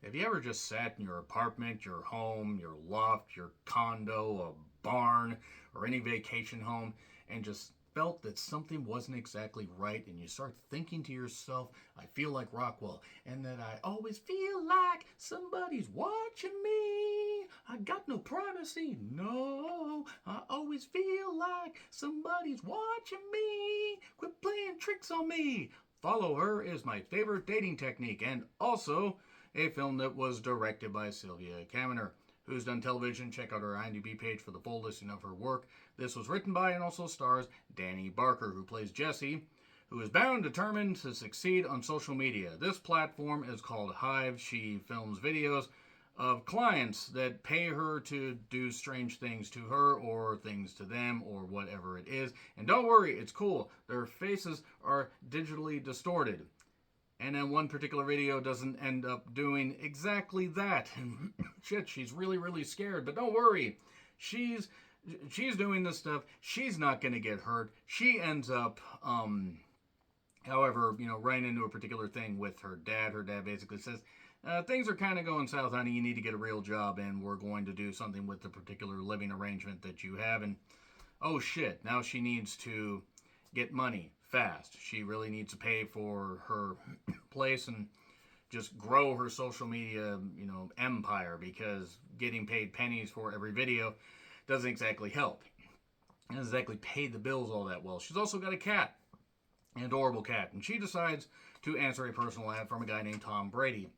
Have you ever just sat in your apartment, your home, your loft, your condo, a barn, or any vacation home and just felt that something wasn't exactly right, and you start thinking to yourself, I feel like Rockwell, and that I always feel like somebody's watching me. I got no privacy, no. I always feel like somebody's watching me. Quit playing tricks on me. Follow Her is my favorite dating technique, and also a film that was directed by Sylvia Kamener, who's done television. Check out her IMDb page for the full listing of her work. This was written by and also stars Danny Barker, who plays Jesse, who is bound, determined to succeed on social media. This platform is called Hive. She films videos of clients that pay her to do strange things to her or things to them or whatever it is. And don't worry, it's cool. Their faces are digitally distorted. And then one particular video doesn't end up doing exactly that. And shit, she's really, really scared. But don't worry, she's doing this stuff. She's not going to get hurt. She ends up, however, running into a particular thing with her dad. Her dad basically says, things are kind of going south, honey. You need to get a real job, and we're going to do something with the particular living arrangement that you have. And oh shit, now she needs to get money fast. She really needs to pay for her place and just grow her social media, empire, because getting paid pennies for every video doesn't exactly help. It doesn't exactly pay the bills all that well. She's also got a cat, an adorable cat, and she decides to answer a personal ad from a guy named Tom Brady.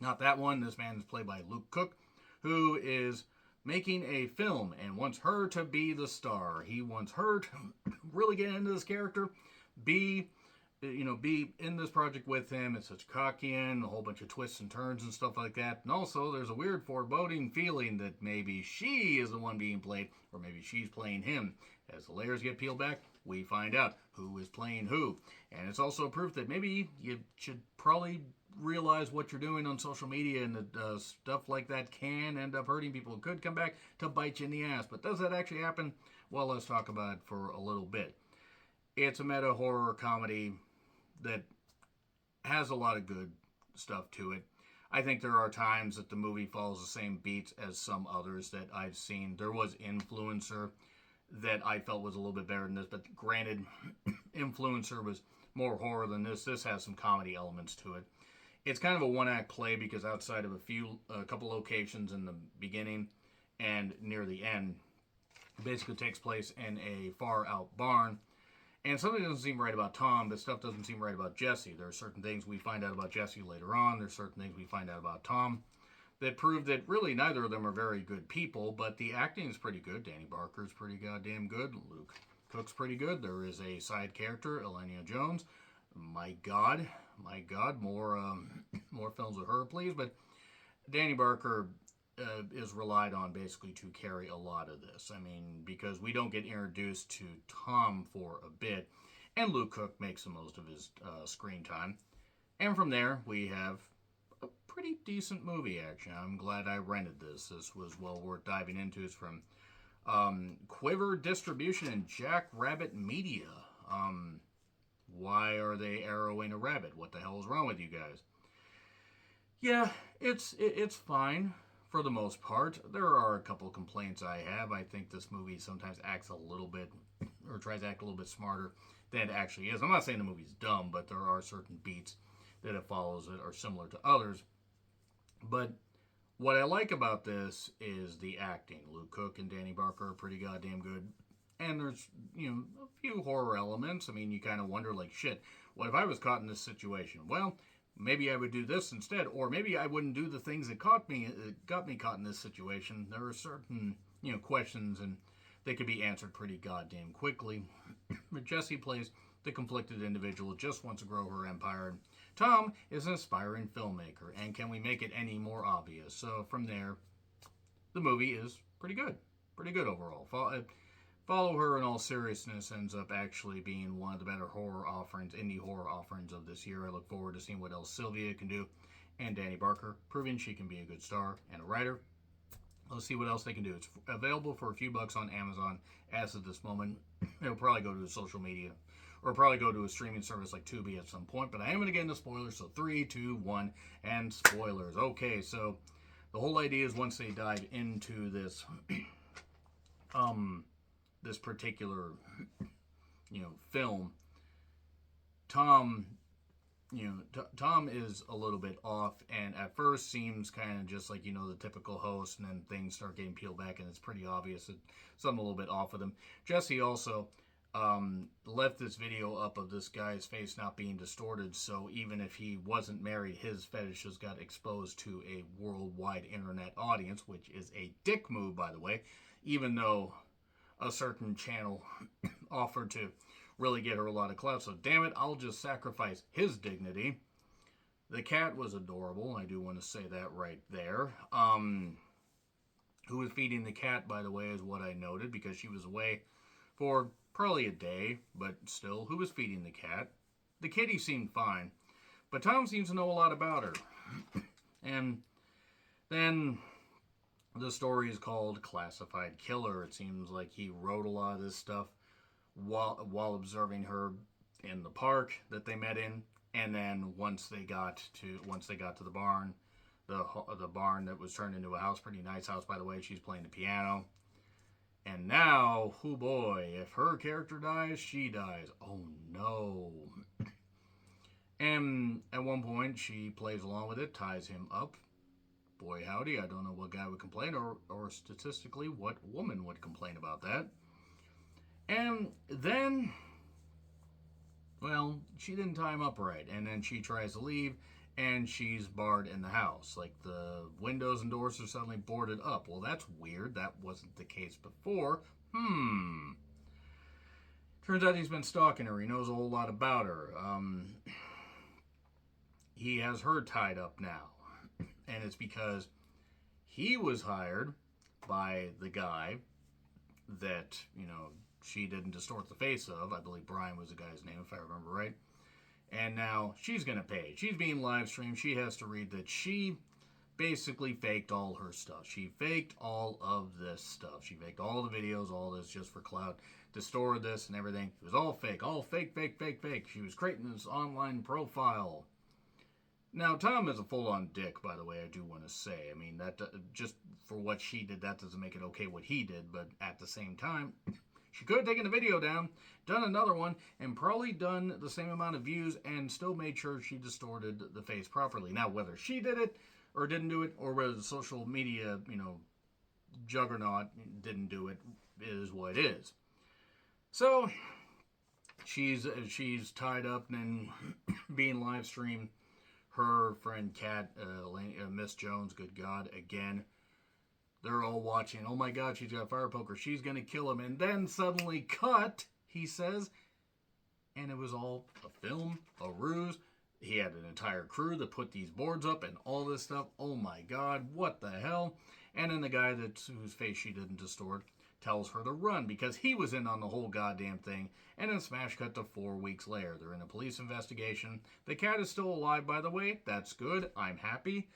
Not that one. This man is played by Luke Cook, who is making a film and wants her to be the star. He wants her to really get into this character, be in this project with him. It's such Cockian, a whole bunch of twists and turns and stuff like that. And also, there's a weird foreboding feeling that maybe she is the one being played, or maybe she's playing him. As the layers get peeled back, we find out who is playing who. And it's also proof that maybe you should probably realize what you're doing on social media, and that stuff like that can end up hurting people. It could come back to bite you in the ass. But does that actually happen? Well, let's talk about it for a little bit. It's a meta horror comedy that has a lot of good stuff to it. I think there are times that the movie follows the same beats as some others that I've seen. There was Influencer that I felt was a little bit better than this, but granted, Influencer was more horror than this. This has some comedy elements to it. It's kind of a one-act play because outside of a couple locations in the beginning and near the end, it basically takes place in a far-out barn. And something doesn't seem right about Tom, but stuff doesn't seem right about Jesse. There are certain things we find out about Jesse later on. There's certain things we find out about Tom that prove that really neither of them are very good people, but the acting is pretty good. Danny Barker's pretty goddamn good. Luke Cook's pretty good. There is a side character, Elena Jones. My God, more films with her, please. But Danny Barker is relied on basically to carry a lot of this. I mean, because we don't get introduced to Tom for a bit, and Luke Cook makes the most of his screen time. And from there, we have a pretty decent movie, actually. I'm glad I rented this. This was well worth diving into. It's from Quiver Distribution and Jackrabbit Media. Why are they arrowing a rabbit? What the hell is wrong with you guys? Yeah, it's fine for the most part. There are a couple of complaints I have. I think this movie sometimes acts a little bit, or tries to act a little bit smarter than it actually is. I'm not saying the movie's dumb, but there are certain beats that it follows that are similar to others. But what I like about this is the acting. Luke Cook and Danny Barker are pretty goddamn good. And there's, a few horror elements. I mean, you kind of wonder, like, shit, what if I was caught in this situation? Well, maybe I would do this instead, or maybe I wouldn't do the things that got me caught in this situation. There are certain, questions, and they could be answered pretty goddamn quickly. But Jesse plays the conflicted individual, just wants to grow her empire. Tom is an aspiring filmmaker, and can we make it any more obvious? So from there, the movie is pretty good overall. Follow Her, in all seriousness, ends up actually being one of the better indie horror offerings of this year. I look forward to seeing what else Sylvia can do, and Danny Barker, proving she can be a good star and a writer. Let's see what else they can do. It's available for a few bucks on Amazon as of this moment. It'll probably go to social media or probably go to a streaming service like Tubi at some point. But I am going to get into spoilers. So 3, 2, 1, and spoilers. Okay, so the whole idea is once they dive into this, this particular, film, Tom Tom is a little bit off, and at first seems kind of just like, the typical host, and then things start getting peeled back, and it's pretty obvious that something a little bit off with him. Jesse also left this video up of this guy's face not being distorted, so even if he wasn't married, his fetishes got exposed to a worldwide internet audience, which is a dick move, by the way, even though a certain channel offered to really get her a lot of clout. So damn it, I'll just sacrifice his dignity. The cat was adorable. I do want to say that right there. Who was feeding the cat, by the way, is what I noted, because she was away for probably a day, but still, who was feeding the cat? The kitty seemed fine, but Tom seems to know a lot about her. And then the story is called Classified Killer. It seems like he wrote a lot of this stuff while observing her in the park that they met in, and then once they got to the barn, the barn that was turned into a house, pretty nice house, by the way. She's playing the piano, and now, oh boy, if her character dies, she dies. Oh no. And at one point she plays along with it, ties him up. Boy howdy, I don't know what guy would complain, or statistically what woman would complain about that. And then, well, she didn't tie him up right. And then she tries to leave, and she's barred in the house. Like, the windows and doors are suddenly boarded up. Well, that's weird. That wasn't the case before. Turns out he's been stalking her. He knows a whole lot about her. He has her tied up now. And it's because he was hired by the guy that, she didn't distort the face of. I believe Brian was the guy's name, if I remember right. And now she's going to pay. She's being live streamed. She has to read that she basically faked all her stuff. She faked all of this stuff. She faked all the videos, all this just for clout. Distorted this and everything. It was all fake. All fake, fake, fake, fake. She was creating this online profile. Now, Tom is a full-on dick, by the way, I do want to say. I mean, that just for what she did, that doesn't make it okay what he did. But at the same time, she could have taken the video down, done another one, and probably done the same amount of views and still made sure she distorted the face properly. Now, whether she did it or didn't do it, or whether the social media, juggernaut didn't do it, is what it is. So, she's tied up and being live streamed. Her friend Kat, Miss Jones, good God, again. They're all watching. Oh my God, she's got a fire poker. She's going to kill him. And then suddenly cut, he says. And it was all a film, a ruse. He had an entire crew that put these boards up and all this stuff. Oh my God, what the hell? And then the guy whose face she didn't distort tells her to run because he was in on the whole goddamn thing. And then smash cut to 4 weeks later. They're in a police investigation. The cat is still alive, by the way. That's good. I'm happy.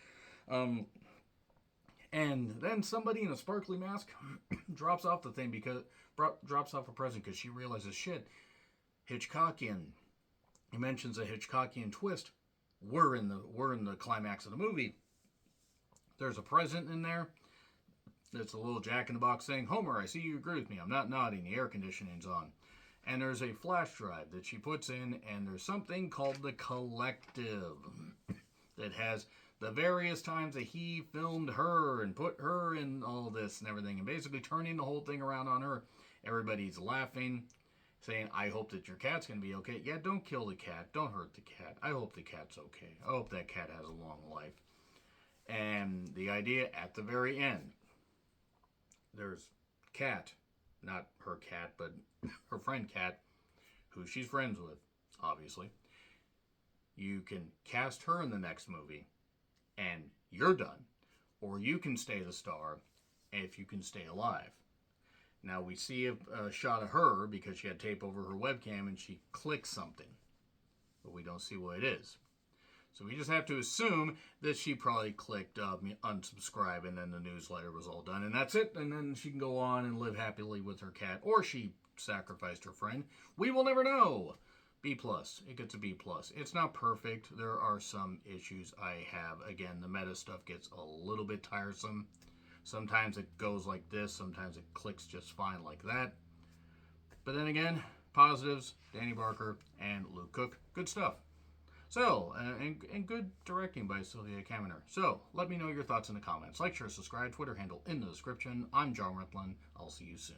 And then somebody in a sparkly mask drops off the thing drops off a present because she realizes, shit, Hitchcockian. He mentions a Hitchcockian twist. We're in the climax of the movie. There's a present in there. It's a little Jack in the Box saying, Homer, I see you agree with me. I'm not nodding. The air conditioning's on. And there's a flash drive that she puts in, and there's something called the Collective that has the various times that he filmed her and put her in all this and everything, and basically turning the whole thing around on her. Everybody's laughing, saying, I hope that your cat's going to be okay. Yeah, don't kill the cat. Don't hurt the cat. I hope the cat's okay. I hope that cat has a long life. And the idea at the very end, there's Kat, not her cat, but her friend Kat, who she's friends with, obviously. You can cast her in the next movie, and you're done. Or you can stay the star if you can stay alive. Now, we see a shot of her because she had tape over her webcam and she clicks something. But we don't see what it is. So we just have to assume that she probably clicked unsubscribe and then the newsletter was all done. And that's it. And then she can go on and live happily with her cat. Or she sacrificed her friend. We will never know. B plus. It gets a B plus. It's not perfect. There are some issues I have. Again, the meta stuff gets a little bit tiresome. Sometimes it goes like this. Sometimes it clicks just fine like that. But then again, positives, Danny Barker and Luke Cook. Good stuff. So, and good directing by Sylvia Kaminer. So, let me know your thoughts in the comments. Like, share, subscribe, Twitter handle in the description. I'm John Ritlin. I'll see you soon.